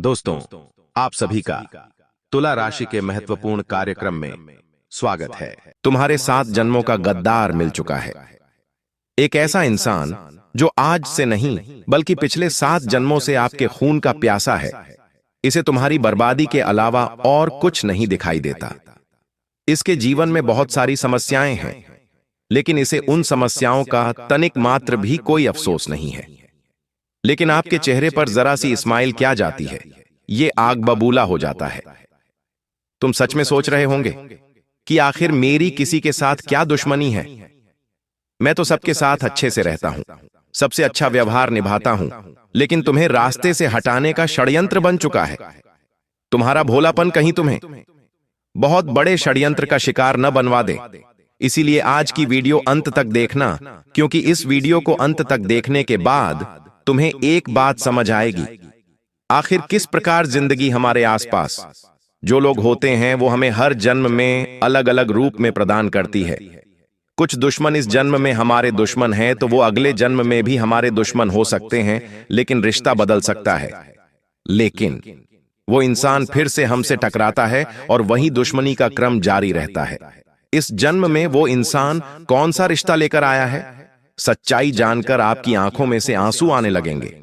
दोस्तों, आप सभी का तुला राशि के महत्वपूर्ण कार्यक्रम में स्वागत है। तुम्हारे 7 जन्मों का गद्दार मिल चुका है। एक ऐसा इंसान जो आज से नहीं बल्कि पिछले 7 जन्मों से आपके खून का प्यासा है। इसे तुम्हारी बर्बादी के अलावा और कुछ नहीं दिखाई देता। इसके जीवन में बहुत सारी समस्याएं हैं, लेकिन इसे उन समस्याओं का तनिक मात्र भी कोई अफसोस नहीं है। लेकिन आपके चेहरे पर जरा सी इस्माइल क्या जाती है, ये आग बबूला हो जाता है। तुम सच में सोच रहे होंगे कि आखिर मेरी किसी के साथ क्या दुश्मनी है। मैं तो सबके साथ अच्छे से रहता हूं, सबसे अच्छा व्यवहार निभाता हूं, लेकिन तुम्हें रास्ते से हटाने का षड्यंत्र बन चुका है। तुम्हारा भोलापन कहीं तुम्हें बहुत बड़े षड्यंत्र का शिकार न बनवा दे। इसीलिए आज की वीडियो अंत तक देखना, क्योंकि इस वीडियो को अंत तक देखने के बाद तुम्हें एक बात समझ आएगी, आखिर किस प्रकार जिंदगी हमारे आसपास जो लोग होते हैं वो हमें हर जन्म में अलग अलग रूप में प्रदान करती है। कुछ दुश्मन इस जन्म में हमारे दुश्मन हैं तो वो अगले जन्म में भी हमारे दुश्मन हो सकते हैं, लेकिन रिश्ता बदल सकता है। लेकिन वो इंसान फिर से हमसे टकराता है और वही दुश्मनी का क्रम जारी रहता है। इस जन्म में वो इंसान कौन सा रिश्ता लेकर आया है, सच्चाई जानकर आपकी आंखों में से आंसू आने लगेंगे।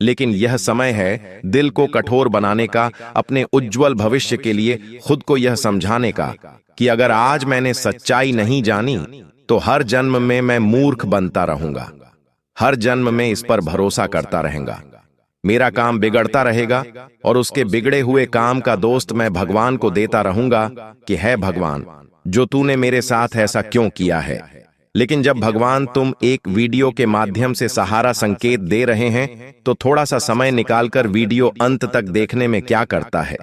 लेकिन यह समय है दिल को कठोर बनाने का, अपने उज्जवल भविष्य के लिए खुद को यह समझाने का कि अगर आज मैंने सच्चाई नहीं जानी तो हर जन्म में मैं मूर्ख बनता रहूंगा। हर जन्म में इस पर भरोसा करता रहेगा। मेरा काम बिगड़ता रहेगा और उसके बिगड़े हुए काम का दोस्त मैं भगवान को देता रहूंगा कि है भगवान, जो तूने मेरे साथ ऐसा क्यों किया है। लेकिन जब भगवान तुम एक वीडियो के माध्यम से सहारा संकेत दे रहे हैं तो थोड़ा सा समय निकालकर वीडियो अंत तक देखने में क्या करता है,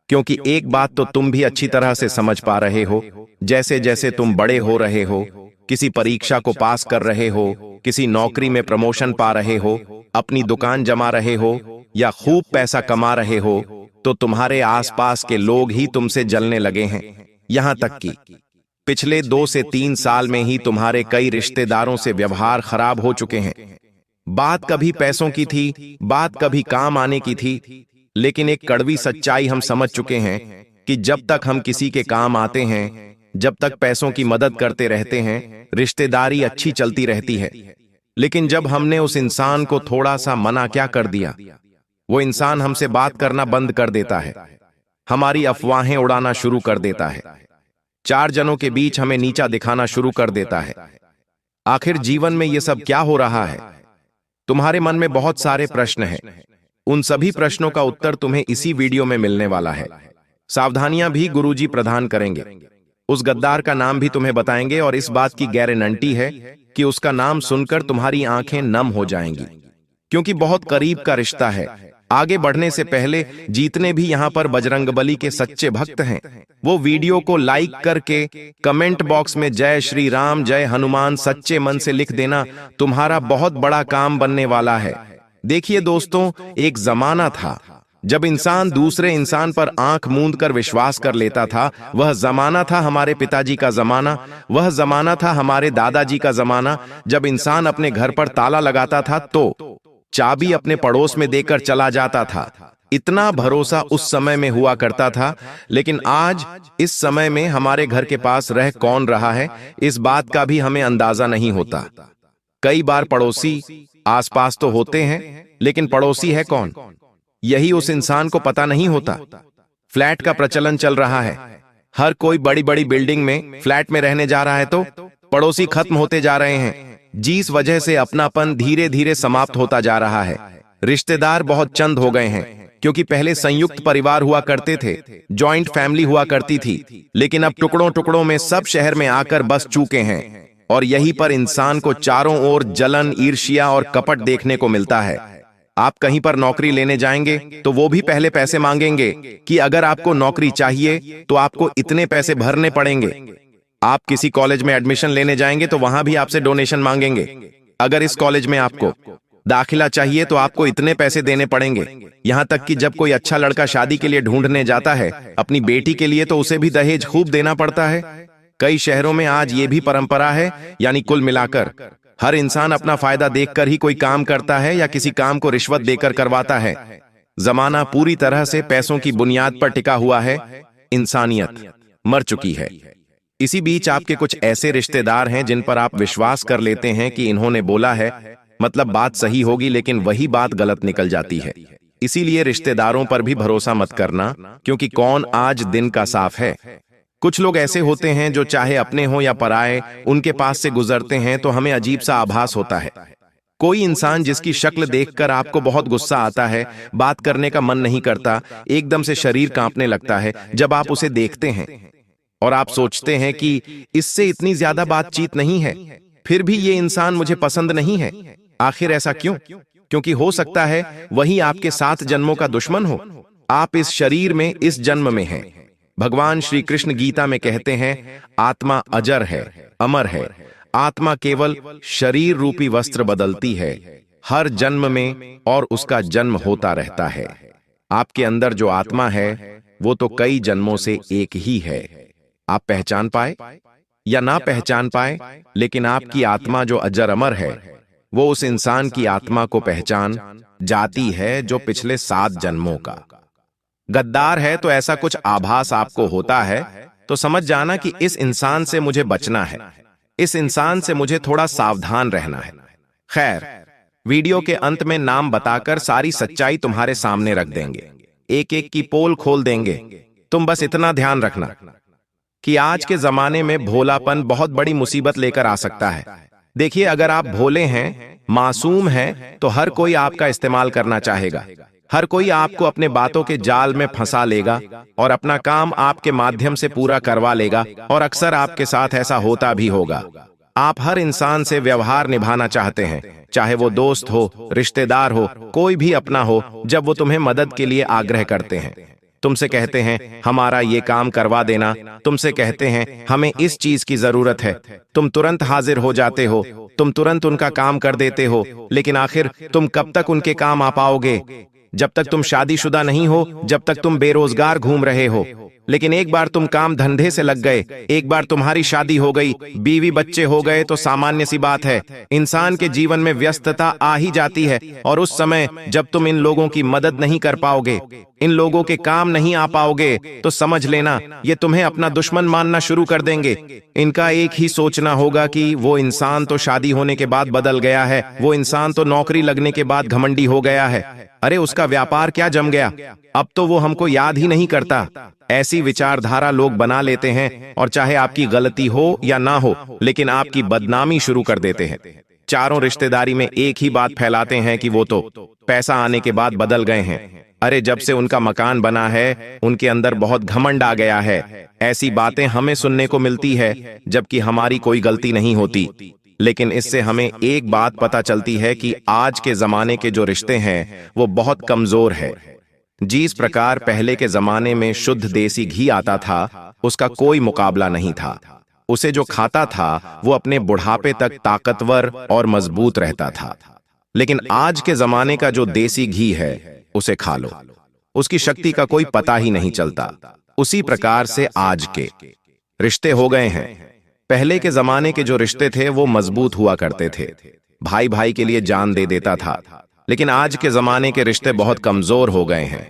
क्योंकि एक बात तो तुम भी अच्छी तरह से समझ पा रहे हो, जैसे जैसे तुम बड़े हो रहे हो, किसी परीक्षा को पास कर रहे हो, किसी नौकरी में प्रमोशन पा रहे हो, अपनी दुकान जमा रहे हो या खूब पैसा कमा रहे हो, तो तुम्हारे आसपास के लोग ही तुमसे जलने लगे हैं। यहां तक कि पिछले 2 से 3 साल में ही तुम्हारे कई रिश्तेदारों से व्यवहार खराब हो चुके हैं। बात कभी पैसों की थी, बात कभी काम आने की थी, लेकिन एक कड़वी सच्चाई हम समझ चुके हैं कि जब तक हम किसी के काम आते हैं, जब तक पैसों की मदद करते रहते हैं, रिश्तेदारी अच्छी चलती रहती है। लेकिन जब हमने उस इंसान को थोड़ा सा मना क्या कर दिया, वो इंसान हमसे बात करना बंद कर देता है, हमारी अफवाहें उड़ाना शुरू कर देता है, 4 जनों के बीच हमें नीचा दिखाना शुरू कर देता है। आखिर जीवन में ये सब क्या हो रहा है? तुम्हारे मन में बहुत सारे प्रश्न हैं। उन सभी प्रश्नों का उत्तर तुम्हें इसी वीडियो में मिलने वाला है। सावधानियां भी गुरुजी प्रदान करेंगे। उस गद्दार का नाम भी तुम्हें बताएंगे और इस बात की गारंटी है कि उसका नाम सुनकर तुम्हारी आंखें नम हो जाएंगी, क्योंकि बहुत करीब का रिश्ता है। आगे बढ़ने से पहले जितने भी यहाँ पर बजरंगबली के सच्चे भक्त हैं, वो वीडियो को लाइक करके कमेंट बॉक्स में जय श्री राम, जय हनुमान सच्चे मन से लिख देना। तुम्हारा बहुत बड़ा काम बनने वाला है। देखिए दोस्तों, एक जमाना था जब इंसान दूसरे इंसान पर आंख मूंद कर विश्वास कर लेता था। वह जमाना था हमारे पिताजी का जमाना, वह जमाना था हमारे दादाजी का जमाना, जब इंसान अपने घर पर ताला लगाता था तो चाबी अपने पड़ोस में देकर चला जाता था। इतना भरोसा उस समय में हुआ करता था। लेकिन आज इस समय में हमारे घर के पास रह कौन रहा है, इस बात का भी हमें अंदाजा नहीं होता। कई बार पड़ोसी आसपास तो होते हैं, लेकिन पड़ोसी है कौन, यही उस इंसान को पता नहीं होता। फ्लैट का प्रचलन चल रहा है, हर कोई बड़ी बड़ी बिल्डिंग में फ्लैट में रहने जा रहा है तो पड़ोसी खत्म होते जा रहे हैं, जिस वजह से अपनापन धीरे धीरे समाप्त होता जा रहा है। रिश्तेदार बहुत चंद हो गए हैं, क्योंकि पहले संयुक्त परिवार हुआ करते थे, जॉइंट फैमिली हुआ करती थी, लेकिन अब टुकड़ों टुकड़ों में सब शहर में आकर बस चुके हैं। और यहीं पर इंसान को चारों ओर जलन, ईर्ष्या और कपट देखने को मिलता है। आप कहीं पर नौकरी लेने जाएंगे तो वो भी पहले पैसे मांगेंगे कि अगर आपको नौकरी चाहिए तो आपको इतने पैसे भरने पड़ेंगे। आप किसी कॉलेज में एडमिशन लेने जाएंगे तो वहां भी आपसे डोनेशन मांगेंगे। अगर इस कॉलेज में आपको दाखिला चाहिए तो आपको इतने पैसे देने पड़ेंगे। यहां तक कि जब कोई अच्छा लड़का शादी के लिए ढूंढने जाता है अपनी बेटी के लिए, तो उसे भी दहेज खूब देना पड़ता है। कई शहरों में आज ये भी परंपरा है, यानी कुल मिलाकर हर इंसान अपना फायदा देखकर ही कोई काम करता है या किसी काम को रिश्वत देकर करवाता है। जमाना पूरी तरह से पैसों की बुनियाद पर टिका हुआ है। इंसानियत मर चुकी है। इसी बीच आपके कुछ ऐसे रिश्तेदार हैं जिन पर आप विश्वास कर लेते हैं कि इन्होंने बोला है, मतलब बात सही होगी, लेकिन वही बात गलत निकल जाती है। इसीलिए रिश्तेदारों पर भी भरोसा मत करना, क्योंकि कौन आज दिन का साफ है। कुछ लोग ऐसे होते हैं जो चाहे अपने हो या पराए, उनके पास से गुजरते हैं तो हमें अजीब सा आभास होता है। कोई इंसान जिसकी शक्ल देखकर आपको बहुत गुस्सा आता है, बात करने का मन नहीं करता, एकदम से शरीर कांपने लगता है जब आप उसे देखते हैं, और आप सोचते हैं कि इससे इतनी ज्यादा बातचीत नहीं है, फिर भी ये इंसान मुझे पसंद नहीं है। आखिर ऐसा क्यों? क्योंकि हो सकता है वही आपके 7 जन्मों का दुश्मन हो। आप इस शरीर में इस जन्म में हैं। भगवान श्री कृष्ण गीता में कहते हैं, आत्मा अजर है, अमर है। आत्मा केवल शरीर रूपी वस्त्र बदलती है हर जन्म में, और उसका जन्म होता रहता है। आपके अंदर जो आत्मा है वो तो कई जन्मों से एक ही है। आप पहचान पाए या ना पहचान पाए, लेकिन आपकी आत्मा जो अजर अमर है वो उस इंसान की आत्मा को पहचान जाती है जो पिछले 7 जन्मों का गद्दार है। तो ऐसा कुछ आभास आपको होता है तो समझ जाना कि इस इंसान से मुझे बचना है, इस इंसान से मुझे थोड़ा सावधान रहना है। खैर, वीडियो के अंत में नाम बताकर सारी सच्चाई तुम्हारे सामने रख देंगे, एक एक की पोल खोल देंगे। तुम बस इतना ध्यान रखना कि आज के जमाने में भोलापन बहुत बड़ी मुसीबत लेकर आ सकता है। देखिए, अगर आप भोले हैं, मासूम हैं, तो हर कोई आपका इस्तेमाल करना चाहेगा। हर कोई आपको अपने बातों के जाल में फंसा लेगा और अपना काम आपके माध्यम से पूरा करवा लेगा, और अक्सर आपके साथ ऐसा होता भी होगा। आप हर इंसान से व्यवहार निभाना चाहते हैं, चाहे वो दोस्त हो, रिश्तेदार हो, कोई भी अपना हो। जब वो तुम्हें मदद के लिए आग्रह करते हैं, तुमसे कहते हैं हमारा ये काम करवा देना, तुमसे कहते हैं हमें इस चीज की जरूरत है, तुम तुरंत हाजिर हो जाते हो, तुम तुरंत उनका काम कर देते हो। लेकिन आखिर तुम कब तक उनके काम आ पाओगे? जब तक तुम शादीशुदा नहीं हो, जब तक तुम बेरोजगार घूम रहे हो। लेकिन एक बार तुम काम धंधे से लग गए, एक बार तुम्हारी शादी हो गई, बीवी बच्चे हो गए, तो सामान्य सी बात है, इंसान के जीवन में व्यस्तता आ ही जाती है। और उस समय जब तुम इन लोगों की मदद नहीं कर पाओगे, इन लोगों के काम नहीं आ पाओगे, तो समझ लेना ये तुम्हें अपना दुश्मन मानना शुरू कर देंगे। इनका एक ही सोचना होगा कि वो इंसान तो शादी होने के बाद बदल गया है, वो इंसान तो नौकरी लगने के बाद घमंडी हो गया है, अरे उसका व्यापार क्या जम गया, अब तो वो हमको याद ही नहीं करता। ऐसी विचारधारा लोग बना लेते हैं, और चाहे आपकी गलती हो या ना हो, लेकिन आपकी बदनामी शुरू कर देते हैं। चारों रिश्तेदारी में एक ही बात फैलाते हैं कि वो तो पैसा आने के बाद बदल गए हैं। अरे जब से उनका मकान बना है, उनके अंदर बहुत घमंड आ गया है। ऐसी बातें हमें सुनने को मिलती है, जबकि हमारी कोई गलती नहीं होती। लेकिन इससे हमें एक बात पता चलती है कि आज के जमाने के जो रिश्ते हैं वो बहुत कमजोर है। जिस प्रकार पहले के जमाने में शुद्ध देसी घी आता था, उसका कोई मुकाबला नहीं था। उसे जो खाता था वो अपने बुढ़ापे तक ताकतवर और मजबूत रहता था। लेकिन आज के जमाने का जो देसी घी है, उसे खा लो, उसकी शक्ति का कोई पता ही नहीं चलता। उसी प्रकार से आज के रिश्ते हो गए हैं। पहले के जमाने के जो रिश्ते थे वो मजबूत हुआ करते थे, भाई भाई के लिए जान दे देता था। लेकिन आज के जमाने के रिश्ते बहुत कमजोर हो गए हैं।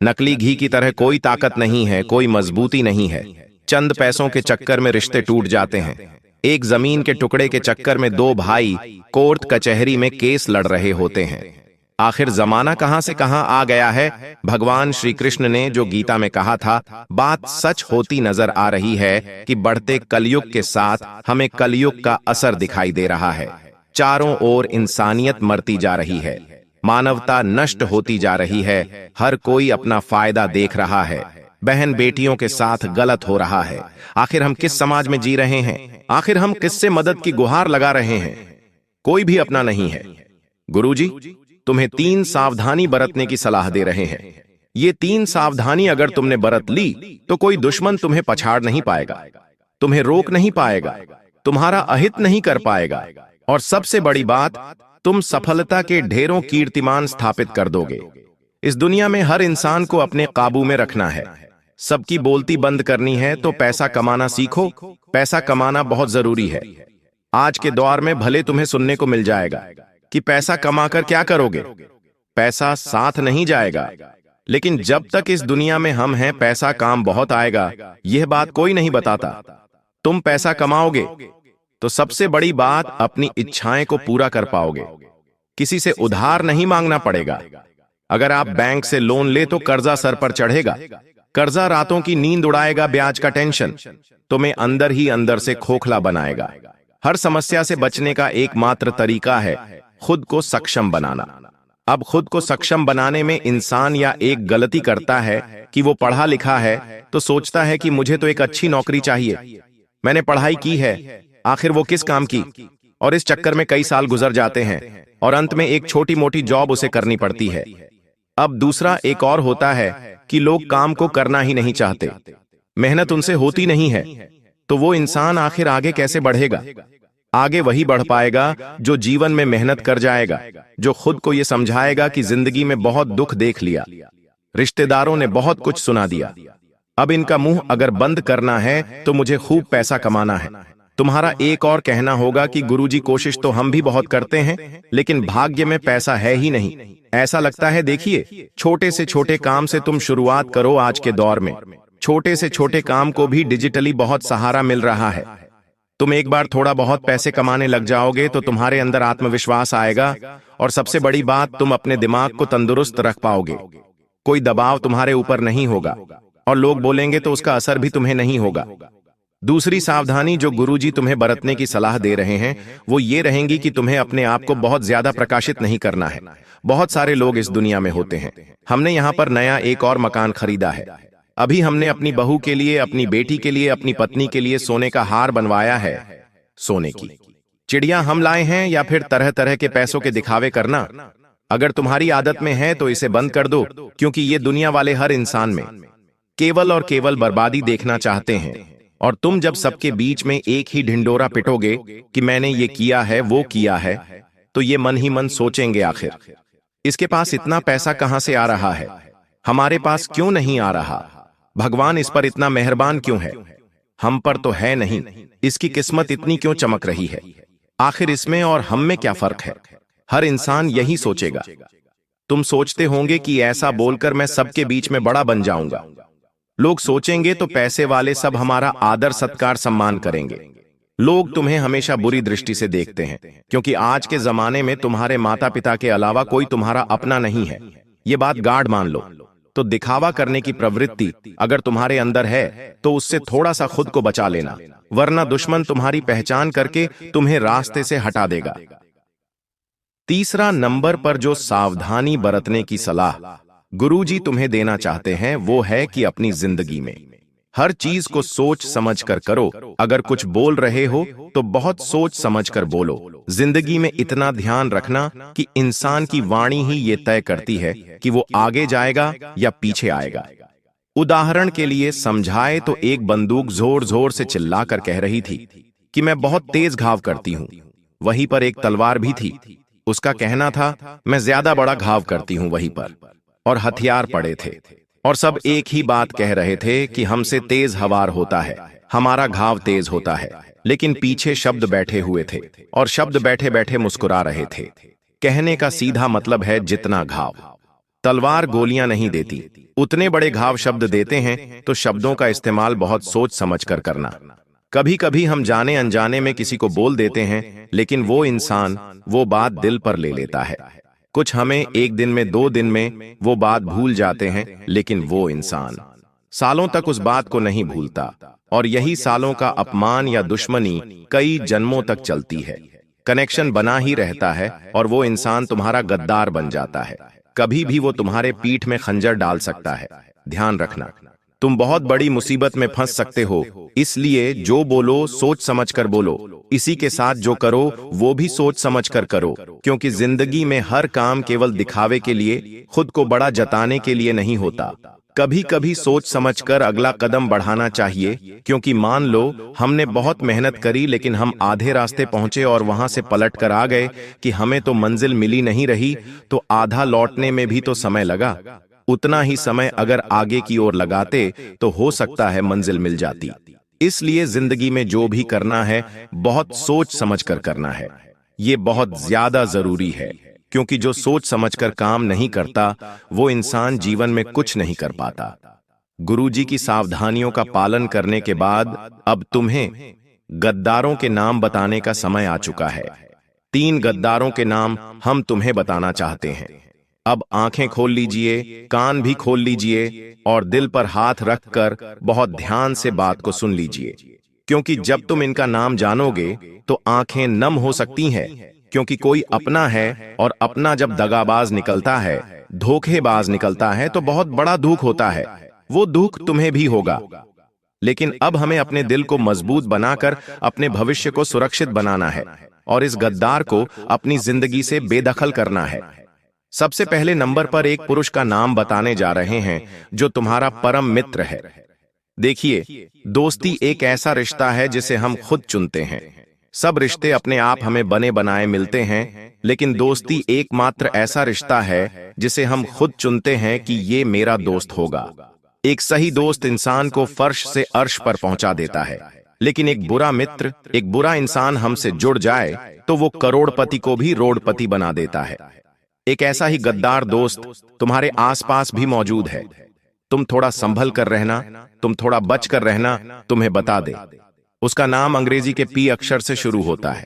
नकली घी की तरह कोई ताकत नहीं है, कोई मजबूती नहीं है। चंद पैसों के चक्कर में रिश्ते टूट जाते हैं। एक जमीन के टुकड़े के चक्कर में 2 भाई कोर्ट कचहरी में केस लड़ रहे होते हैं। आखिर जमाना कहां से कहां आ गया है। भगवान श्री कृष्ण ने जो गीता में कहा था, बात सच होती नजर आ रही है कि बढ़ते कलयुग के साथ हमें कलयुग का असर दिखाई दे रहा है। चारों ओर इंसानियत मरती जा रही है, मानवता नष्ट होती जा रही है। हर कोई अपना फायदा देख रहा है, बहन बेटियों के साथ गलत हो रहा है। आखिर हम किस समाज में जी रहे हैं? आखिर हम किससे मदद की गुहार लगा रहे हैं? कोई भी अपना नहीं है। गुरुजी तुम्हें 3 सावधानी बरतने की सलाह दे रहे हैं। ये 3 सावधानी अगर तुमने बरत ली तो कोई दुश्मन तुम्हें पछाड़ नहीं पाएगा, तुम्हें रोक नहीं पाएगा, तुम्हारा अहित नहीं कर पाएगा, और सबसे बड़ी बात, तुम सफलता के ढेरों कीर्तिमान स्थापित कर दोगे। इस दुनिया में हर इंसान को अपने काबू में रखना है, सबकी बोलती बंद करनी है। तो पैसा कमाना सीखो। पैसा कमाना बहुत जरूरी है। आज के दौर में भले तुम्हें सुनने को मिल जाएगा कि पैसा कमाकर क्या करोगे, पैसा साथ नहीं जाएगा। लेकिन जब तक इस दुनिया में हम हैं, पैसा काम बहुत आएगा, यह बात कोई नहीं बताता। तुम पैसा कमाओगे तो सबसे बड़ी बात, अपनी इच्छाएं को पूरा कर पाओगे। किसी से उधार नहीं मांगना पड़ेगा। अगर आप बैंक से लोन ले तो कर्जा सर पर चढ़ेगा। कर्जा रातों की नींद उड़ाएगा, ब्याज का टेंशन तुम्हें अंदर ही अंदर से खोखला बनाएगा। हर समस्या से बचने का एकमात्र तरीका है खुद को सक्षम बनाना। अब खुद को सक्षम बनाने में इंसान या एक गलती करता है कि वो पढ़ा लिखा है तो सोचता है कि मुझे तो एक अच्छी नौकरी चाहिए, मैंने पढ़ाई की है, आखिर वो किस काम की, और इस चक्कर में कई साल गुजर जाते हैं और अंत में एक छोटी मोटी जॉब उसे करनी पड़ती है। अब दूसरा एक और होता है कि लोग काम को करना ही नहीं चाहते, मेहनत उनसे होती नहीं है, तो वो इंसान आखिर आगे कैसे बढ़ेगा? आगे वही बढ़ पाएगा जो जीवन में मेहनत कर जाएगा, जो खुद को ये समझाएगा कि जिंदगी में बहुत दुख देख लिया, रिश्तेदारों ने बहुत कुछ सुना दिया, अब इनका मुंह अगर बंद करना है तो मुझे खूब पैसा कमाना है। तुम्हारा एक और कहना होगा कि गुरुजी कोशिश तो हम भी बहुत करते हैं, लेकिन भाग्य में पैसा है ही नहीं। ऐसा लगता है, देखिए छोटे से छोटे काम से तुम शुरुआत करो। आज के दौर में छोटे से छोटे काम को भी डिजिटली बहुत सहारा मिल रहा है। तुम एक बार थोड़ा बहुत पैसे कमाने लग जाओगे तो तुम्हारे अंदर आत्मविश्वास आएगा, और सबसे बड़ी बात, तुम अपने दिमाग को तंदुरुस्त रख पाओगे। कोई दबाव तुम्हारे ऊपर नहीं होगा, और लोग बोलेंगे तो उसका असर भी तुम्हें नहीं होगा। दूसरी सावधानी जो गुरुजी तुम्हें बरतने की सलाह दे रहे हैं वो ये रहेंगी कि तुम्हें अपने आप को बहुत ज्यादा प्रकाशित नहीं करना है। बहुत सारे लोग इस दुनिया में होते हैं। हमने यहाँ पर नया एक और मकान खरीदा है, अभी हमने अपनी बहू के लिए, अपनी बेटी के लिए, अपनी पत्नी के लिए सोने का हार बनवाया है। सोने की चिड़िया हम लाए हैं या फिर तरह तरह के पैसों के दिखावे करना? अगर तुम्हारी आदत में है तो इसे बंद कर दो, क्योंकि ये दुनिया वाले हर इंसान में केवल और केवल बर्बादी देखना चाहते हैं। और तुम जब सबके बीच में एक ही ढिंडोरा पिटोगे कि मैंने ये किया है, वो किया है, तो ये मन ही मन सोचेंगे, आखिर इसके पास इतना पैसा कहां से आ रहा है, हमारे पास क्यों नहीं आ रहा, भगवान इस पर इतना मेहरबान क्यों है, हम पर तो है नहीं, इसकी किस्मत इतनी क्यों चमक रही है, आखिर इसमें और हम में क्या फर्क है। हर इंसान यही सोचेगा। तुम सोचते होंगे कि ऐसा बोलकर मैं सबके बीच में बड़ा बन जाऊंगा, लोग सोचेंगे तो पैसे वाले सब हमारा आदर सत्कार सम्मान करेंगे। लोग तुम्हें हमेशा बुरी दृष्टि से देखते हैं, क्योंकि आज के जमाने में तुम्हारे माता पिता के अलावा कोई तुम्हारा अपना नहीं है। ये बात गाढ़ मान लो। तो दिखावा करने की प्रवृत्ति अगर तुम्हारे अंदर है तो उससे थोड़ा सा खुद को बचा लेना, वरना दुश्मन तुम्हारी पहचान करके तुम्हें रास्ते से हटा देगा। तीसरा नंबर पर जो सावधानी बरतने की सलाह गुरुजी तुम्हें देना चाहते हैं वो है कि अपनी जिंदगी में हर चीज को सोच समझ कर करो। अगर कुछ बोल रहे हो तो बहुत सोच समझ कर बोलो। जिंदगी में इतना ध्यान रखना कि इंसान की वाणी ही ये तय करती है कि वो आगे जाएगा या पीछे आएगा। उदाहरण के लिए समझाए तो एक बंदूक जोर जोर से चिल्लाकर कह रही थी कि मैं बहुत तेज घाव करती हूं। वहीं पर एक तलवार भी थी, उसका कहना था मैं ज्यादा बड़ा घाव करती हूं वहीं पर, और हथियार पड़े थे और सब एक ही बात कह रहे थे कि हमसे तेज हवार होता है, हमारा घाव तेज होता है। लेकिन पीछे शब्द बैठे हुए थे और शब्द बैठे बैठे मुस्कुरा रहे थे। कहने का सीधा मतलब है जितना घाव तलवार गोलियां नहीं देती, उतने बड़े घाव शब्द देते हैं, तो शब्दों का इस्तेमाल बहुत सोच समझ कर करना। कभी कभी हम जाने अनजाने में किसी को बोल देते हैं, लेकिन वो इंसान वो बात दिल पर ले लेता है। कुछ हमें एक दिन में, 2 दिन में वो बात भूल जाते हैं, लेकिन वो इंसान सालों तक उस बात को नहीं भूलता, और यही सालों का अपमान या दुश्मनी कई जन्मों तक चलती है। कनेक्शन बना ही रहता है और वो इंसान तुम्हारा गद्दार बन जाता है। कभी भी वो तुम्हारे पीठ में खंजर डाल सकता है। ध्यान रखना, तुम बहुत बड़ी मुसीबत में फंस सकते हो, इसलिए जो बोलो सोच समझ कर बोलो। इसी के साथ जो करो वो भी सोच समझ कर करो, क्योंकि जिंदगी में हर काम केवल दिखावे के लिए, खुद को बड़ा जताने के लिए नहीं होता। कभी कभी सोच समझकर अगला कदम बढ़ाना चाहिए, क्योंकि मान लो हमने बहुत मेहनत करी लेकिन हम आधे रास्ते पहुंचे और वहां से पलट कर आ गए कि हमें तो मंजिल मिली नहीं रही, तो आधा लौटने में भी तो समय लगा। उतना ही समय अगर आगे की ओर लगाते तो हो सकता है मंजिल मिल जाती। इसलिए जिंदगी में जो भी करना है बहुत सोच समझ कर करना है, ये बहुत ज्यादा जरूरी है। क्योंकि जो सोच समझकर काम नहीं करता वो इंसान जीवन में कुछ नहीं कर पाता। गुरुजी की सावधानियों का पालन करने के बाद अब तुम्हें गद्दारों के नाम बताने का समय आ चुका है। 3 गद्दारों के नाम हम तुम्हें बताना चाहते हैं। अब आंखें खोल लीजिए, कान भी खोल लीजिए और दिल पर हाथ रखकर बहुत ध्यान से बात को सुन लीजिए, क्योंकि जब तुम इनका नाम जानोगे तो आंखें नम हो सकती हैं, क्योंकि कोई अपना है और अपना जब दगाबाज निकलता है, धोखेबाज निकलता है तो बहुत बड़ा दुख होता है। वो दुख तुम्हें भी होगा, लेकिन अब हमें अपने दिल को मजबूत बनाकर अपने भविष्य को सुरक्षित बनाना है और इस गद्दार को अपनी जिंदगी से बेदखल करना है। सबसे पहले नंबर पर एक पुरुष का नाम बताने जा रहे हैं जो तुम्हारा परम मित्र है। देखिए, दोस्ती एक ऐसा रिश्ता है जिसे हम खुद चुनते हैं। सब रिश्ते अपने आप हमें बने बनाए मिलते हैं, लेकिन दोस्ती एकमात्र ऐसा रिश्ता है जिसे हम खुद चुनते हैं कि ये मेरा दोस्त होगा। एक सही दोस्त इंसान को फर्श से अर्श पर पहुंचा देता है, लेकिन एक बुरा मित्र, एक बुरा इंसान हमसे जुड़ जाए तो वो करोड़पति को भी रोडपति बना देता है। एक ऐसा ही गद्दार दोस्त तुम्हारे आसपास भी मौजूद है। तुम थोड़ा संभल कर रहना, तुम थोड़ा बच कर रहना। तुम्हें बता दे, उसका नाम अंग्रेजी के पी अक्षर से शुरू होता है।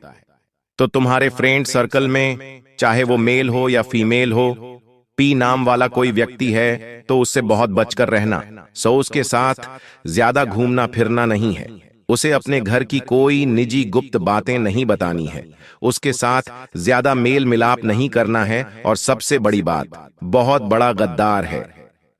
तो तुम्हारे फ्रेंड सर्कल में, चाहे वो मेल हो या फीमेल हो, पी नाम वाला कोई व्यक्ति है तो उससे बहुत बचकर रहना। उसके साथ ज्यादा घूमना फिरना नहीं है। उसे अपने घर की कोई निजी गुप्त बातें नहीं बतानी है। उसके साथ ज्यादा मेल मिलाप नहीं करना है। और सबसे बड़ी बात, बहुत बड़ा गद्दार है।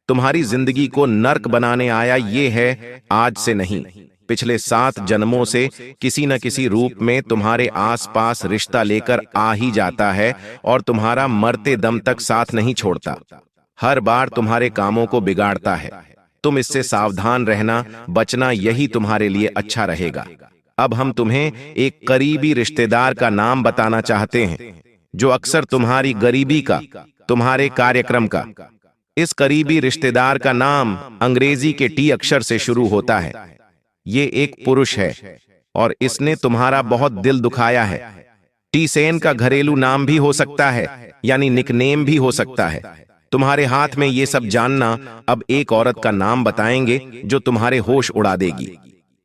तुम्हारी जिंदगी को नर्क बनाने आया ये है, आज से नहीं, पिछले 7 जन्मों से किसी न किसी रूप में तुम्हारे आसपास रिश्ता लेकर आ ही जाता है और तुम्हारा मरते दम तक साथ नहीं छोड़ता। हर बार तुम्हारे कामों को बिगाड़ता है। तुम इससे सावधान रहना, बचना, यही तुम्हारे लिए अच्छा रहेगा। अब हम तुम्हें एक करीबी रिश्तेदार का नाम बताना चाहते हैं जो अक्सर तुम्हारी गरीबी का, तुम्हारे कार्यक्रम का। इस करीबी रिश्तेदार का नाम अंग्रेजी के टी अक्षर से शुरू होता है। ये एक पुरुष है और इसने तुम्हारा बहुत दिल दुखाया है। टी सेन का घरेलू नाम भी हो सकता है, यानी निकनेम भी हो सकता है। तुम्हारे हाथ में ये सब जानना। अब एक औरत का नाम बताएंगे जो तुम्हारे होश उड़ा देगी।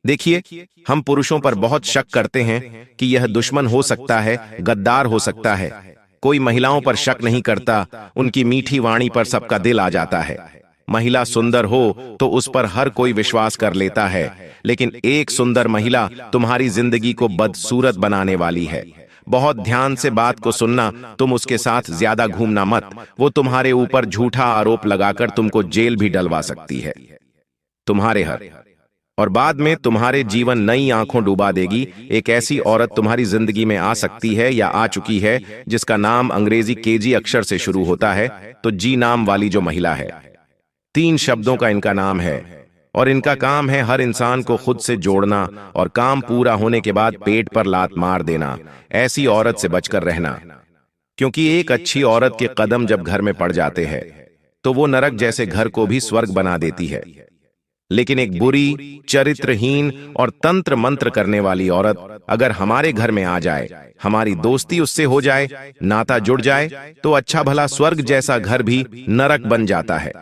देखिए, हम पुरुषों पर बहुत शक करते हैं कि यह दुश्मन हो सकता है, गद्दार हो सकता है। कोई महिलाओं पर शक नहीं करता, उनकी मीठी वाणी पर सबका दिल आ जाता है। महिला सुंदर हो तो उस पर हर कोई विश्वास कर लेता है, लेकिन एक सुंदर महिला तुम्हारी जिंदगी को बदसूरत बनाने वाली है। बहुत ध्यान से बात को सुनना, तुम उसके साथ ज्यादा घूमना मत। वो तुम्हारे ऊपर झूठा आरोप लगाकर तुमको जेल भी डलवा सकती है। तुम्हारे हर और बाद में तुम्हारे जीवन नई आंखों डुबा देगी। एक ऐसी औरत तुम्हारी जिंदगी में आ सकती है या आ चुकी है जिसका नाम अंग्रेजी केजी अक्षर से शुरू होता है। तो जी नाम वाली जो महिला है, 3 शब्दों का इनका नाम है और इनका काम है हर इंसान को खुद से जोड़ना और काम पूरा होने के बाद पेट पर लात मार देना। ऐसी औरत से बचकर रहना, क्योंकि एक अच्छी औरत के कदम जब घर में पड़ जाते हैं तो वो नरक जैसे घर को भी स्वर्ग बना देती है। लेकिन एक बुरी, चरित्रहीन और तंत्र मंत्र करने वाली औरत अगर हमारे घर में आ जाए, हमारी दोस्ती उससे हो जाए, नाता जुड़ जाए, तो अच्छा भला स्वर्ग जैसा घर भी नरक बन जाता है।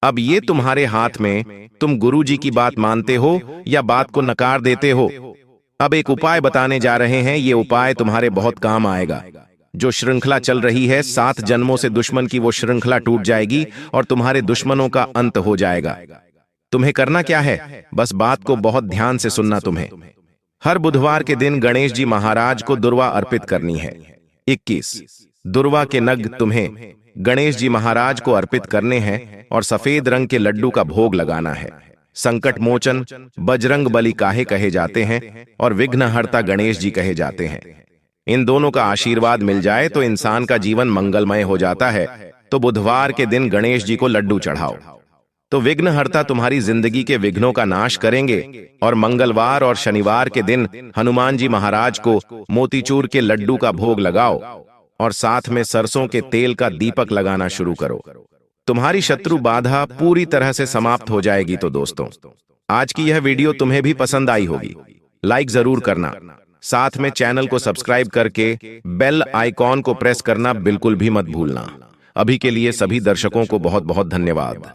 अब ये तुम्हारे हाथ में, तुम गुरुजी की बात मानते हो या बात को नकार देते हो। अब एक उपाय बताने जा रहे हैं। ये उपाय तुम्हारे बहुत काम आएगा। जो श्रृंखला चल रही है 7 जन्मों से दुश्मन की, वो श्रृंखला टूट जाएगी और तुम्हारे दुश्मनों का अंत हो जाएगा। तुम्हें करना क्या है, बस बात को बहुत ध्यान से सुनना। तुम्हें हर बुधवार के दिन गणेश जी महाराज को दुर्वा अर्पित करनी है। 21 दुर्वा के नग तुम्हें गणेश जी महाराज को अर्पित करने हैं और सफेद रंग के लड्डू का भोग लगाना है। संकट मोचन बजरंग बली काहे कहे जाते हैं और विघ्नहर्ता गणेश जी कहे जाते हैं। इन दोनों का आशीर्वाद मिल जाए तो इंसान का जीवन मंगलमय हो जाता है। तो बुधवार के दिन गणेश जी को लड्डू चढ़ाओ, तो विघ्नहर्ता तुम्हारी जिंदगी के विघ्नों का नाश करेंगे। और मंगलवार और शनिवार के दिन हनुमान जी महाराज को मोतीचूर के लड्डू का भोग लगाओ और साथ में सरसों के तेल का दीपक लगाना शुरू करो। तुम्हारी शत्रु बाधा पूरी तरह से समाप्त हो जाएगी। तो दोस्तों, आज की यह वीडियो तुम्हें भी पसंद आई होगी। लाइक जरूर करना, साथ में चैनल को सब्सक्राइब करके बेल आइकॉन को प्रेस करना बिल्कुल भी मत भूलना। अभी के लिए सभी दर्शकों को बहुत बहुत धन्यवाद।